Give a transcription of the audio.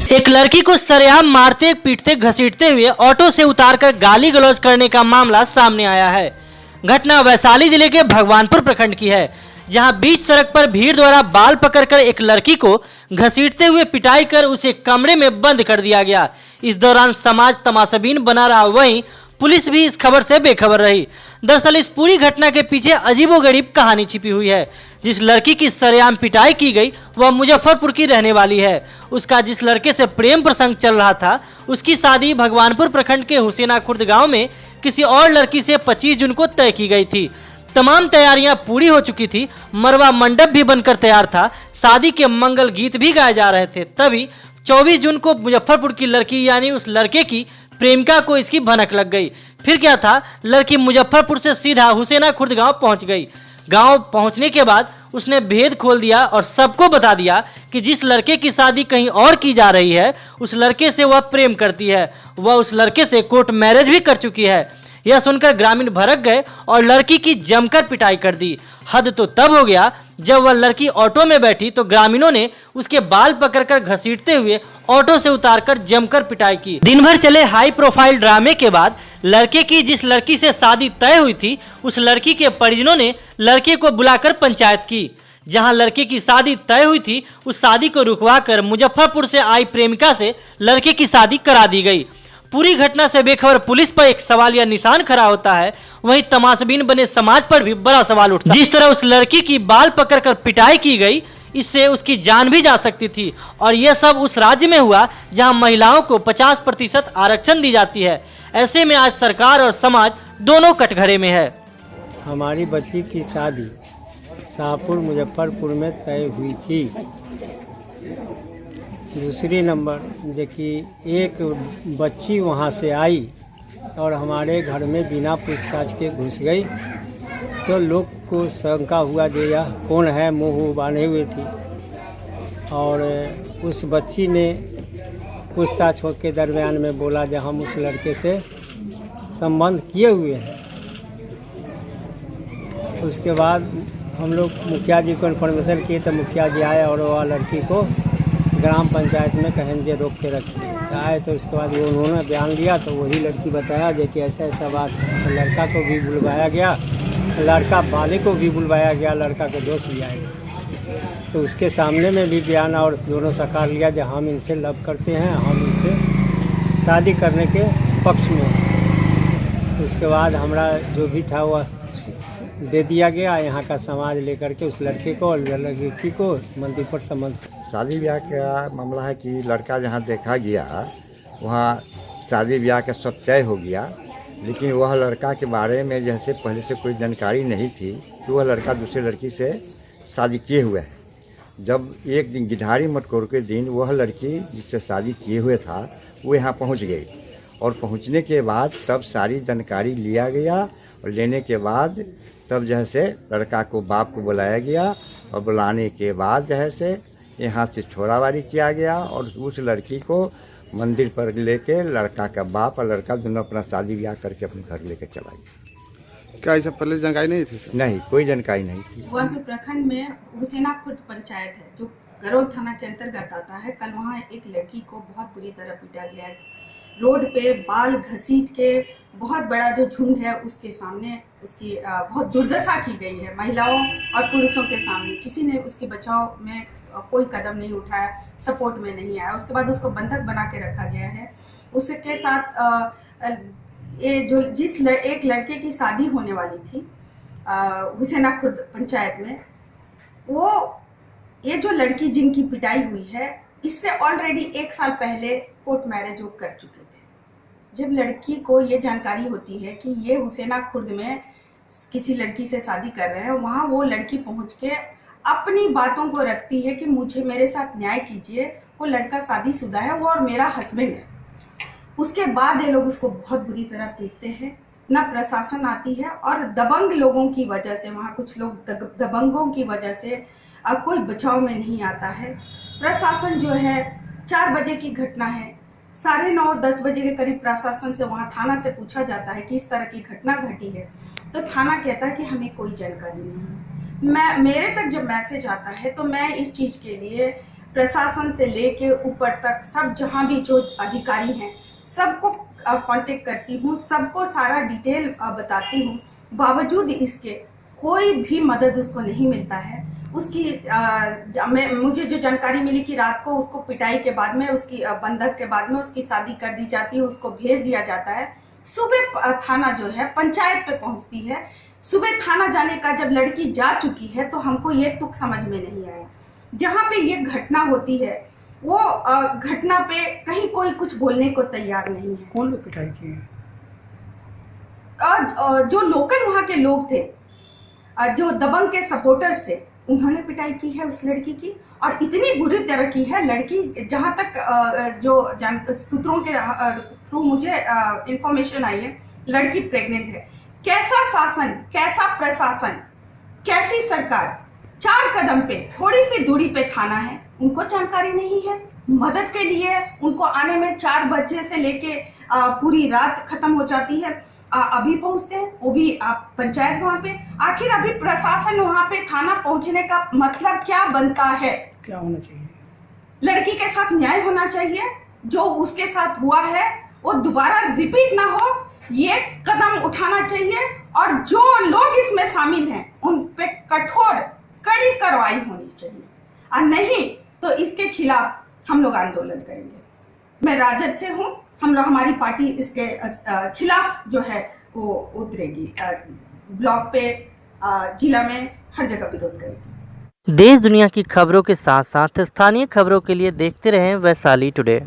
एक लड़की को सरेआम मारते पीटते घसीटते हुए ऑटो से उतारकर गाली गलौज करने का मामला सामने आया है। घटना वैशाली जिले के भगवानपुर प्रखंड की है, जहां बीच सड़क पर भीड़ द्वारा बाल पकड़कर एक लड़की को घसीटते हुए पिटाई कर उसे कमरे में बंद कर दिया गया। इस दौरान समाज तमाशाबीन बना रहा, वहीं पुलिस भी इस खबर से बेखबर रही। दरअसल इस पूरी घटना के पीछे अजीबोगरीब कहानी छिपी हुई है। जिस लड़की की सरेआम पिटाई की गई वह मुजफ्फरपुर की रहने वाली है। उसका जिस लड़के से प्रेम प्रसंग चल रहा था, उसकी शादी भगवानपुर प्रखंड के हुसैना खुर्द गांव में किसी और लड़की से 25 जून को तय की गई थी। तमाम तैयारियां पूरी हो चुकी थी, मरवा मंडप भी बनकर तैयार था, शादी के मंगल गीत भी गाए जा रहे थे। तभी 24 जून को मुजफ्फरपुर की लड़की यानी उस लड़के की प्रेमिका को इसकी भनक लग गई। फिर क्या था, लड़की मुजफ्फरपुर से सीधा हुसैना खुर्द गांव पहुंच गई। गांव पहुंचने के बाद उसने भेद खोल दिया और सबको बता दिया कि जिस लड़के की शादी कहीं और की जा रही है, उस लड़के से वह प्रेम करती है। वह उस लड़के से कोर्ट मैरिज भी कर चुकी है। यह सुनकर ग्रामीण भड़क गए और लड़की की जमकर पिटाई कर दी। हद तो तब हो गया जब वह लड़की ऑटो में बैठी तो ग्रामीणों ने उसके बाल पकड़कर घसीटते हुए ऑटो से उतारकर जमकर पिटाई की। दिन भर चले हाई प्रोफाइल ड्रामे के बाद लड़के की जिस लड़की से शादी तय हुई थी, उस लड़की के परिजनों ने लड़के को बुलाकर पंचायत की। जहां लड़के की शादी तय हुई थी, उस शादी को रुकवाकर मुजफ्फरपुर से आई प्रेमिका से लड़के की शादी करा दी गई। पूरी घटना से बेखबर पुलिस पर एक सवालिया निशान खड़ा होता है। वहीं तमाशाबीन बने समाज पर भी बड़ा सवाल उठता है। जिस तरह उस लड़की की बाल पकड़कर पिटाई की गई, इससे उसकी जान भी जा सकती थी। और यह सब उस राज्य में हुआ जहां महिलाओं को 50% आरक्षण दी जाती है। ऐसे में आज सरकार और समाज दोनों कटघरे में है। हमारी बच्ची की शादी शाहपुर मुजफ्फरपुर में तय हुई थी। दूसरी नंबर देखिए, एक बच्ची वहाँ से आई और हमारे घर में बिना पूछताछ के घुस गई, तो लोग को शंका हुआ जे यह कौन है, मुँह बांधे हुए थी। और उस बच्ची ने पूछताछ के दरमियान में बोला जब हम उस लड़के से संबंध किए हुए हैं। उसके बाद हम लोग मुखिया जी को इन्फॉर्मेशन किए तो मुखिया जी आए और वह लड़की को ग्राम पंचायत में कहें जे रोक के रखिए आए। तो उसके बाद वो उन्होंने बयान दिया तो वही लड़की बताया कि ऐसा ऐसा बात। लड़का को भी बुलवाया गया, लड़का वाले को भी बुलवाया गया, लड़का के दोस्त भी आए। तो उसके सामने में भी बयान और दोनों साकार लिया कि हम इनसे लव करते हैं, हम इनसे शादी करने के पक्ष में हैं। उसके बाद हमारा जो भी था वह दे दिया गया। यहाँ का समाज लेकर के उस लड़के को और लड़की को मंदिर पर संबंध। शादी ब्याह का मामला है कि लड़का जहाँ देखा गया वहाँ शादी ब्याह का सब तय हो गया, लेकिन वह लड़का के बारे में जैसे पहले से कोई जानकारी नहीं थी कि वह लड़का दूसरे लड़की से शादी किए हुए है। जब एक दिन गिधारी मटकोर के दिन वह लड़की जिससे शादी किए हुए था वो यहाँ पहुँच गई और पहुँचने के बाद तब सारी जानकारी लिया गया और लेने के बाद तब जैसे लड़का को बाप को बुलाया गया और बुलाने के बाद जैसे यहाँ से छोरावारी किया गया और उस लड़की को मंदिर पर लेके लड़का का बाप और लड़का दोनों अपना शादी ब्याह करके अपने घर लेके चला गया। क्या ऐसा पहले जानकारी नहीं थी? नहीं, कोई जानकारी नहीं थी। भगवानपुर प्रखंड में हुसैना खुर्द पंचायत है जो गरौल थाना के अंतर्गत आता है। कल वहाँ एक लड़की को बहुत बुरी तरह पीटा गया है। रोड पे बाल घसीट के बहुत बड़ा जो झुंड है उसके सामने उसकी बहुत दुर्दशा की गई है। महिलाओं और पुरुषों के सामने किसी ने उसके बचाव में कोई कदम नहीं उठाया, सपोर्ट में नहीं आया। उसके बाद उसको बंधक बना के रखा गया है। उसके साथ ये जो एक लड़के की शादी होने वाली थी हुसैना खुर्द पंचायत में, वो ये जो लड़की जिनकी पिटाई हुई है इससे ऑलरेडी 1 साल पहले कोर्ट मैरिज वो कर चुके थे। जब लड़की को ये जानकारी होती है कि ये हुसैना खुर्द में किसी लड़की से शादी कर रहे हैं, वहाँ वो लड़की पहुँच के अपनी बातों को रखती है कि मुझे मेरे साथ न्याय कीजिए, वो लड़का शादीशुदा है, वो और मेरा हस्बैंड है। उसके बाद ये लोग उसको बहुत बुरी तरह पीटते हैं। ना प्रशासन आती है और दबंग लोगों की वजह से, वहाँ कुछ लोग दबंगों की वजह से कोई बचाव में नहीं आता है। प्रशासन जो है 4 बजे की घटना है, 9:30-10 बजे के करीब प्रशासन से वहाँ थाना से पूछा जाता है कि इस तरह की घटना घटी है, तो थाना कहता है कि हमें कोई जानकारी नहीं है। मेरे तक जब मैसेज आता है तो मैं इस चीज़ के लिए प्रशासन से लेके ऊपर तक सब जहाँ भी जो अधिकारी हैं सबको कांटेक्ट करती हूँ, सबको सारा डिटेल बताती हूँ। बावजूद इसके कोई भी मदद उसको नहीं मिलता है। उसकी मुझे जो जानकारी मिली कि रात को उसको पिटाई के बाद में, उसकी बंधक के बाद में उसकी शादी कर दी जाती है, उसको भेज दिया जाता है। सुबह थाना जो है पंचायत पे पहुंचती है। सुबह थाना जाने का जब लड़की जा चुकी है तो हमको ये तुक समझ में नहीं आया। जहाँ पे ये घटना होती है वो घटना पे कहीं कोई कुछ बोलने को तैयार नहीं है। कौन लोग पिटाई किए? जो लोकल वहाँ के लोग थे, जो दबंग के सपोर्टर्स थे, उन्होंने पिटाई की है उस लड़की की। और इतनी बुरी तरह की है लड़की, जहाँ तक जो सूत्रों के थ्रू मुझे इंफॉर्मेशन आई है, लड़की प्रेग्नेंट है। कैसा शासन, कैसा प्रशासन, कैसी सरकार, 4 कदम पे थोड़ी सी दूरी पे थाना है, उनको जानकारी नहीं है। मदद के लिए उनको आने में 4 बजे से लेके पूरी रात खत्म हो जाती है। अभी पहुंचते हैं वो भी आप पंचायत भवन पे। आखिर अभी प्रशासन वहां पे थाना पहुंचने का मतलब क्या बनता है? क्या होना चाहिए? लड़की के साथ न्याय होना चाहिए। जो उसके साथ हुआ है वो दोबारा रिपीट ना हो, ये कदम उठाना चाहिए। और जो लोग इसमें शामिल हैं उन पे कठोर कड़ी कार्रवाई होनी चाहिए, और नहीं तो इसके खिलाफ हम लोग आंदोलन करेंगे। मैं राजद से हूँ, हम लोग, हमारी पार्टी इसके खिलाफ जो है वो उतरेगी। ब्लॉक पे, जिला में, हर जगह विरोध करेगी। देश दुनिया की खबरों के साथ साथ स्थानीय खबरों के लिए देखते रहें वैशाली टुडे।